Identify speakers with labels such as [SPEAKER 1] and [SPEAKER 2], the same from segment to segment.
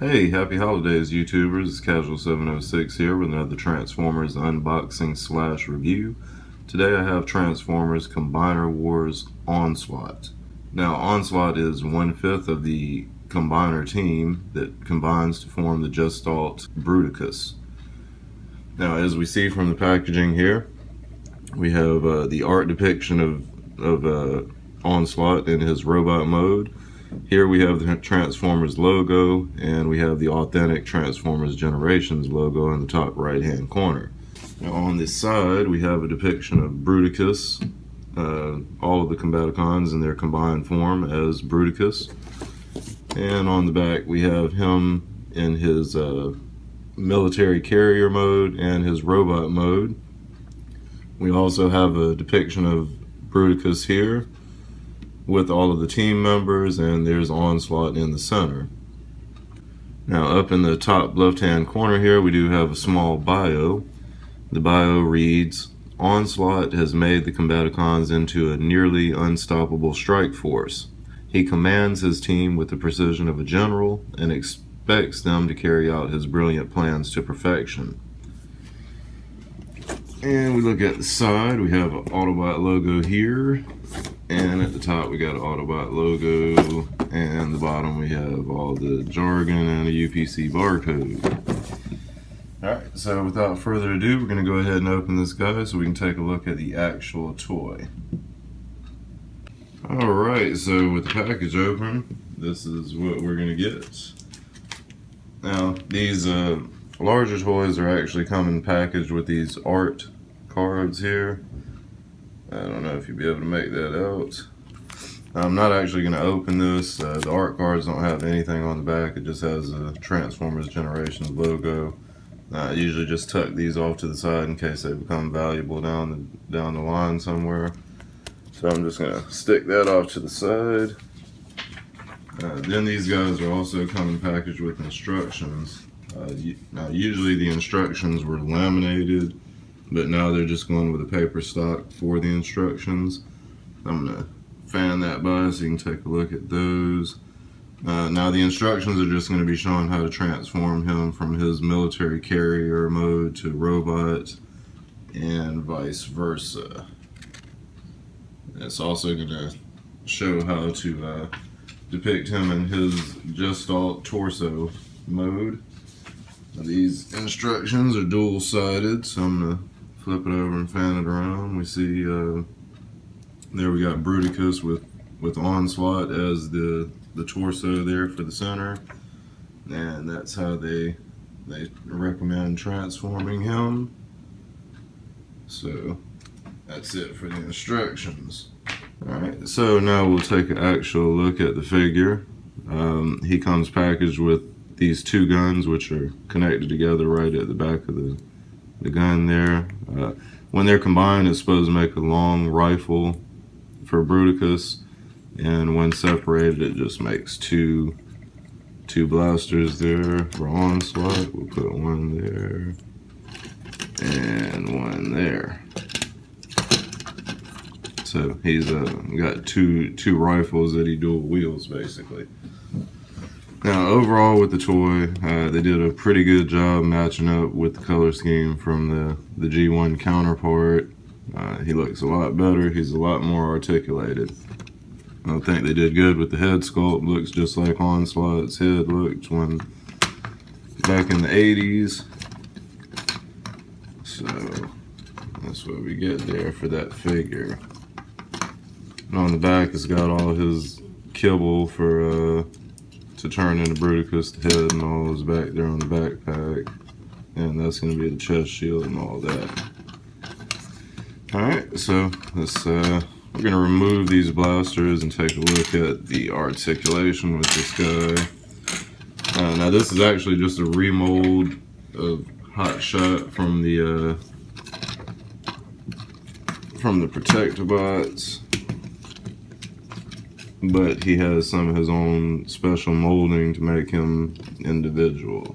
[SPEAKER 1] Hey, happy holidays, YouTubers. It's Casual706 here with another Transformers unboxing slash review. Today I have Transformers Combiner Wars Onslaught. Now, Onslaught is 1/5 of the Combiner team that combines to form the Gestalt Bruticus. Now, as we see from the packaging here, we have the art depiction of Onslaught in his robot mode. Here we have the Transformers logo, and we have the authentic Transformers Generations logo in the top right hand corner. Now on this side we have a depiction of Bruticus, all of the Combaticons in their combined form as Bruticus. And on the back we have him in his military carrier mode and his robot mode. We also have a depiction of Bruticus here with all of the team members, and there's Onslaught in the center. Now up in the top left hand corner here we do have a small bio. The bio reads, "Onslaught has made the Combaticons into a nearly unstoppable strike force. He commands his team with the precision of a general and expects them to carry out his brilliant plans to perfection." And we look at the side, we have an Autobot logo here, and at the top we got an Autobot logo, and the bottom we have all the jargon and a UPC barcode. Alright, so without further ado, we're going to go ahead and open this guy so we can take a look at the actual toy. Alright, so with the package open, this is what we're going to get. Now, these larger toys are actually coming packaged with these art cards here. I don't know if you'll be able to make that out. I'm not actually going to open this. The art cards don't have anything on the back. It just has a Transformers Generations logo. I usually just tuck these off to the side in case they become valuable down the line somewhere. So I'm just going to stick that off to the side. Then these guys are also coming packaged with instructions. Now usually the instructions were laminated, but now they're just going with a paper stock for the instructions. I'm going to fan that by so you can take a look at those. Now the instructions are just going to be showing how to transform him from his military carrier mode to robot and vice versa. It's also going to show how to depict him in his Gestalt torso mode. Now, these instructions are dual-sided, so I'm going to flip it over and fan it around. We see there we got Bruticus with Onslaught as the torso there for the center, and that's how they recommend transforming him. So that's it for the instructions. Alright, so now we'll take an actual look at the figure. He comes packaged with these two guns, which are connected together right at the back of the gun there. When they're combined, it's supposed to make a long rifle for Bruticus, and when separated, it just makes two blasters there for Onslaught. We'll put one there and one there. So he's got two rifles that he dual wields basically. Now overall with the toy, they did a pretty good job matching up with the color scheme from the G1 counterpart. He looks a lot better, he's a lot more articulated. I think they did good with the head sculpt. Looks just like Onslaught's head looked when back in the 80s. So that's what we get there for that figure. And on the back it's got all his kibble for to turn into Bruticus, the head and all is back there on the backpack, and that's going to be the chest shield and all that. Alright, so we're going to remove these blasters and take a look at the articulation with this guy. Now this is actually just a remold of Hot Shot from the Protectobots, but he has some of his own special molding to make him individual.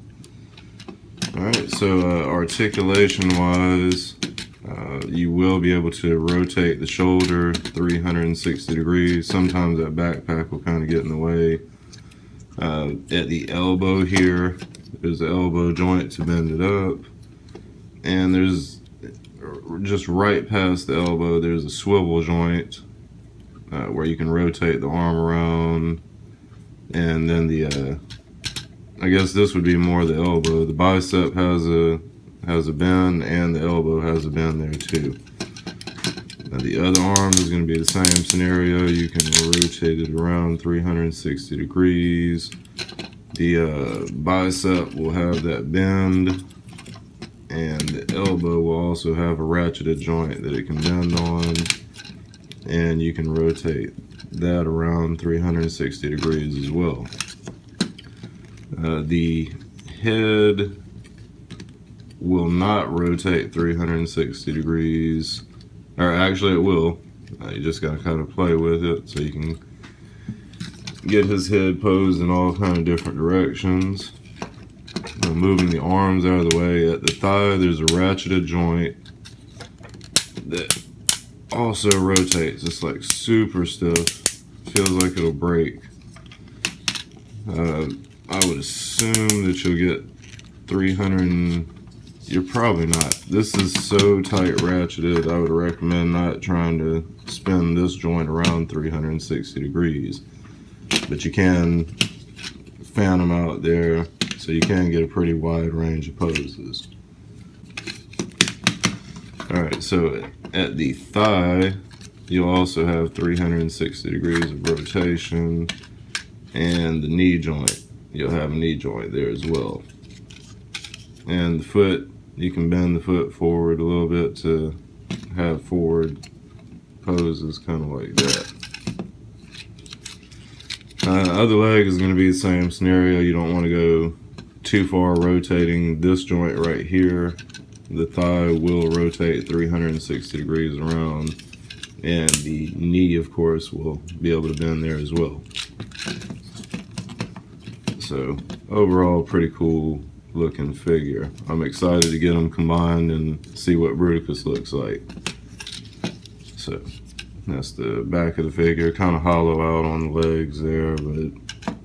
[SPEAKER 1] Alright, so articulation wise, you will be able to rotate the shoulder 360 degrees. Sometimes that backpack will kind of get in the way. At the elbow here, there's the elbow joint to bend it up. And there's just right past the elbow, there's a swivel joint where you can rotate the arm around. And then the, I guess this would be more the elbow. The bicep has a bend, and the elbow has a bend there too. Now the other arm is going to be the same scenario. You can rotate it around 360 degrees. The bicep will have that bend, and the elbow will also have a ratcheted joint that it can bend on, and you can rotate that around 360 degrees as well. The head will not rotate 360 degrees, or actually it will. You just got to kind of play with it so you can get his head posed in all kind of different directions. Moving the arms out of the way, at the thigh there's a ratcheted joint that also rotates. It's like super stiff, feels like it'll break. I would assume that you'll get 300, you're probably not. This is so tight ratcheted, I would recommend not trying to spin this joint around 360 degrees. But you can fan them out there, so you can get a pretty wide range of poses. Alright, so at the thigh, you'll also have 360 degrees of rotation, and the knee joint, you'll have a knee joint there as well. And the foot, you can bend the foot forward a little bit to have forward poses kind of like that. Other leg is going to be the same scenario. You don't want to go too far rotating this joint right here. The thigh will rotate 360 degrees around, and the knee, of course, will be able to bend there as well. So overall, pretty cool looking figure. I'm excited to get them combined and see what Bruticus looks like. So that's the back of the figure, kind of hollow out on the legs there, but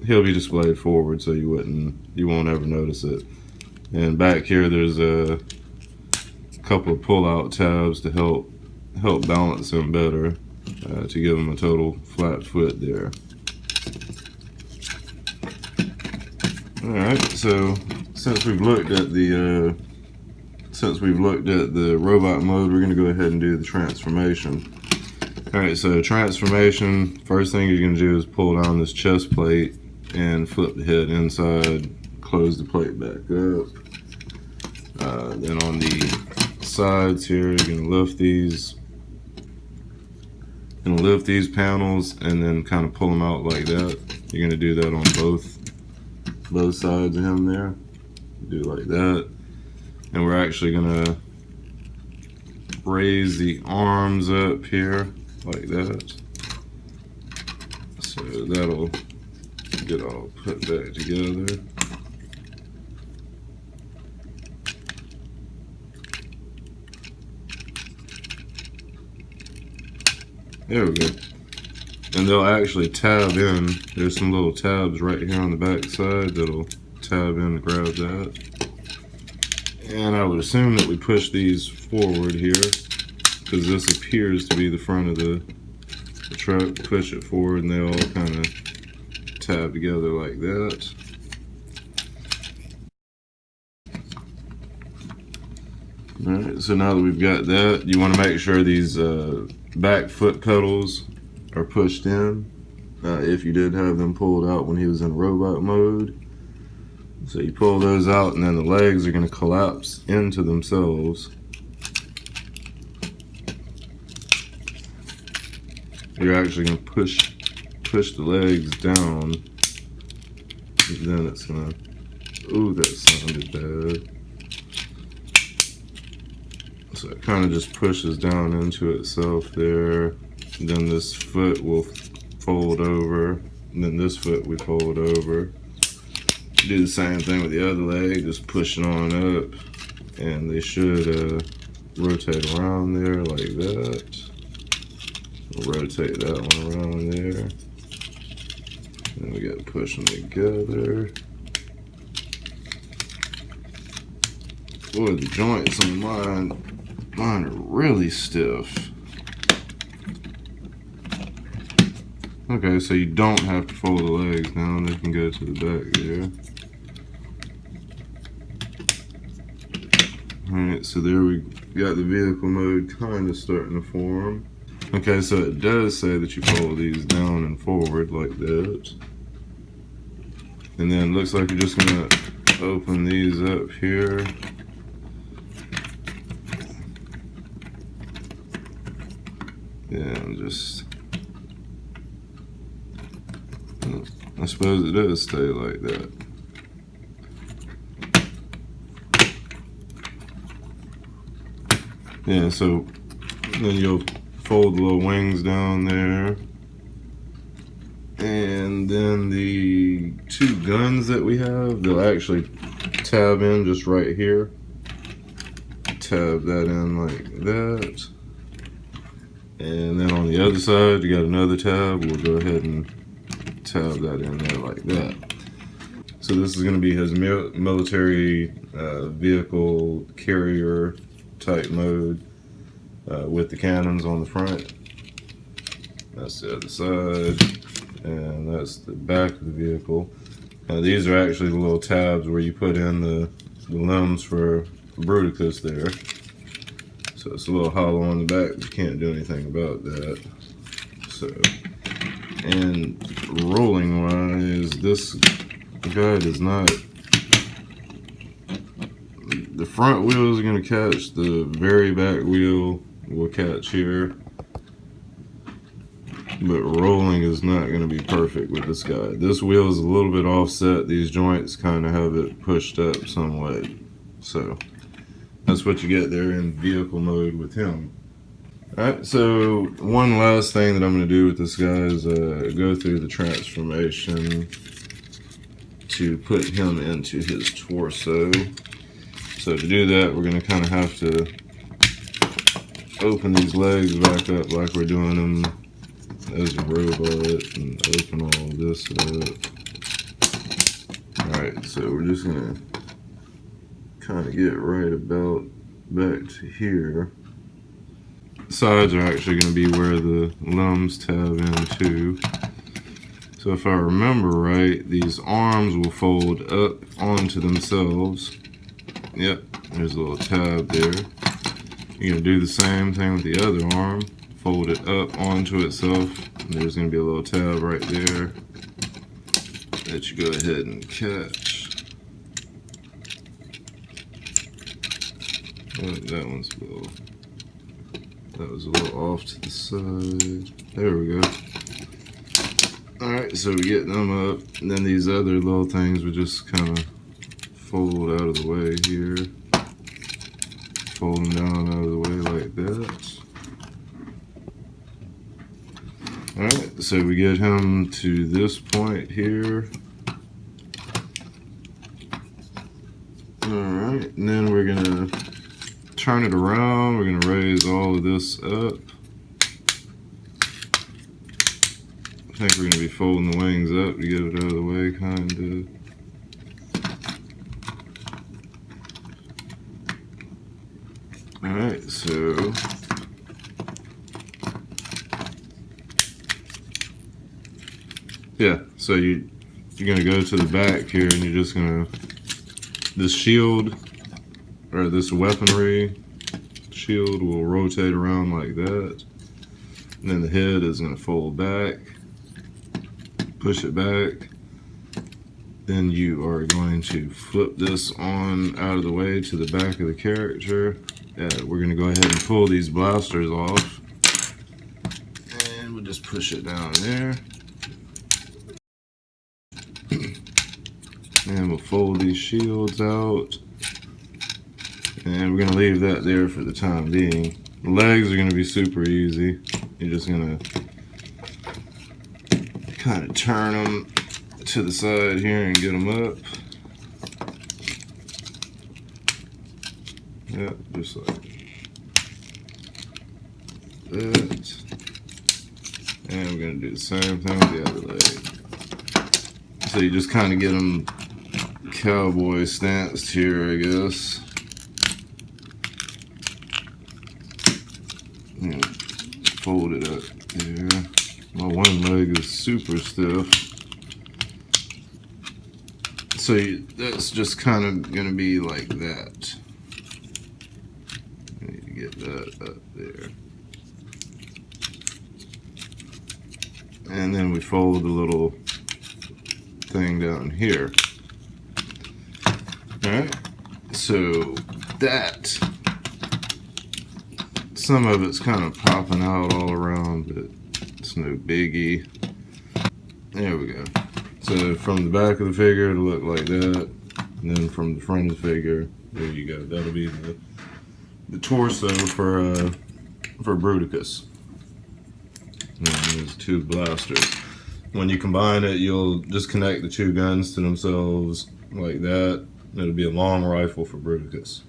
[SPEAKER 1] he'll be displayed forward so you won't ever notice it. And back here there's a couple of pull-out tabs to help balance him better, to give him a total flat foot there. Alright, so since we've looked at the robot mode, we're going to go ahead and do the transformation. Alright, so transformation, first thing you're going to do is pull down this chest plate and flip the head inside, close the plate back up. Then on the sides here, you're going to lift these panels and then kind of pull them out like that. You're going to do that on both sides of him there. Do like that. And we're actually going to raise the arms up here like that. So that'll get all put back together. There we go. And they'll actually tab in. There's some little tabs right here on the back side that'll tab in to grab that. And I would assume that we push these forward here, because this appears to be the front of the truck. Push it forward and they all kind of tab together like that. Alright, so now that we've got that, you want to make sure these back foot pedals are pushed in, if you did have them pulled out when he was in robot mode. So you pull those out and then the legs are going to collapse into themselves. You're actually going to push the legs down, then it's going to, ooh, that sounded bad. So it kind of just pushes down into itself there. Then this foot will fold over, and then this foot we fold over. Do the same thing with the other leg, just push it on up, and they should rotate around there like that. We'll rotate that one around there. And we got to push them together. Boy, the joints on mine are really stiff. Okay, so you don't have to fold the legs down, they can go to the back there. Alright, so there we got the vehicle mode kind of starting to form. Okay, so it does say that you fold these down and forward like that. And then looks like you're just gonna open these up here. Yeah, just, I suppose it does stay like that. Yeah, so then you'll fold the little wings down there. And then the two guns that we have, they'll actually tab in just right here. Tab that in like that. And then on the other side, you got another tab. We'll go ahead and tab that in there like that. So this is going to be his military vehicle carrier type mode with the cannons on the front. That's the other side, and that's the back of the vehicle. These are actually the little tabs where you put in the limbs for Bruticus there. So it's a little hollow on the back, but you can't do anything about that. So, and rolling wise, this guy does not. The front wheels are going to catch, the very back wheel will catch here. But rolling is not going to be perfect with this guy. This wheel is a little bit offset. These joints kind of have it pushed up somewhat. So that's what you get there in vehicle mode with him. Alright, so one last thing that I'm going to do with this guy is go through the transformation to put him into his torso. So to do that, we're going to kind of have to open these legs back up like we're doing them as a robot and open all this up. Alright, so we're just going to kind of get right about back to here. The sides are actually going to be where the limbs tab into. So if I remember right, these arms will fold up onto themselves. Yep, there's a little tab there. You're going to do the same thing with the other arm. Fold it up onto itself. There's going to be a little tab right there that you go ahead and catch. Oh, that was a little off to the side. There we go. Alright, so we get them up, and then these other little things we just kind of fold out of the way here. Fold them down out of the way like that. Alright, so we get him to this point here. Alright, and then we're going to turn it around. We're going to raise all of this up. I think we're going to be folding the wings up to get it out of the way, kind of. Alright, so yeah, so you're going to go to the back here and you're just going to, this shield, or this weaponry shield will rotate around like that. And then the head is going to fold back, push it back. Then you are going to flip this on out of the way to the back of the character. We're going to go ahead and pull these blasters off. And we'll just push it down there. And we'll fold these shields out. And we're going to leave that there for the time being. The legs are going to be super easy. You're just going to kind of turn them to the side here and get them up. Yep, just like that. And we're going to do the same thing with the other leg. So you just kind of get them cowboy stanced here, I guess. And fold it up there. My one leg is super stiff. So that's just kind of going to be like that. I need to get that up there. And then we fold the little thing down here. Alright, so that, some of it's kind of popping out all around, but it's no biggie. There we go. So from the back of the figure it'll look like that, and then from the front of the figure, there you go. That'll be the torso for Bruticus. And there's two blasters. When you combine it, you'll just connect the two guns to themselves like that. It'll be a long rifle for Bruticus.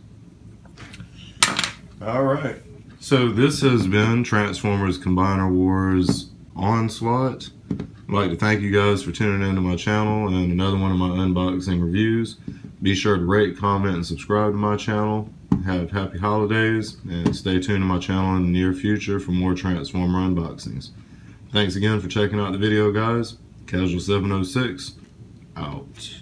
[SPEAKER 1] Alright, so this has been Transformers Combiner Wars Onslaught. I'd like to thank you guys for tuning into my channel and another one of my unboxing reviews. Be sure to rate, comment, and subscribe to my channel. Have happy holidays, and stay tuned to my channel in the near future for more Transformer unboxings. Thanks again for checking out the video, guys. Casual706, out.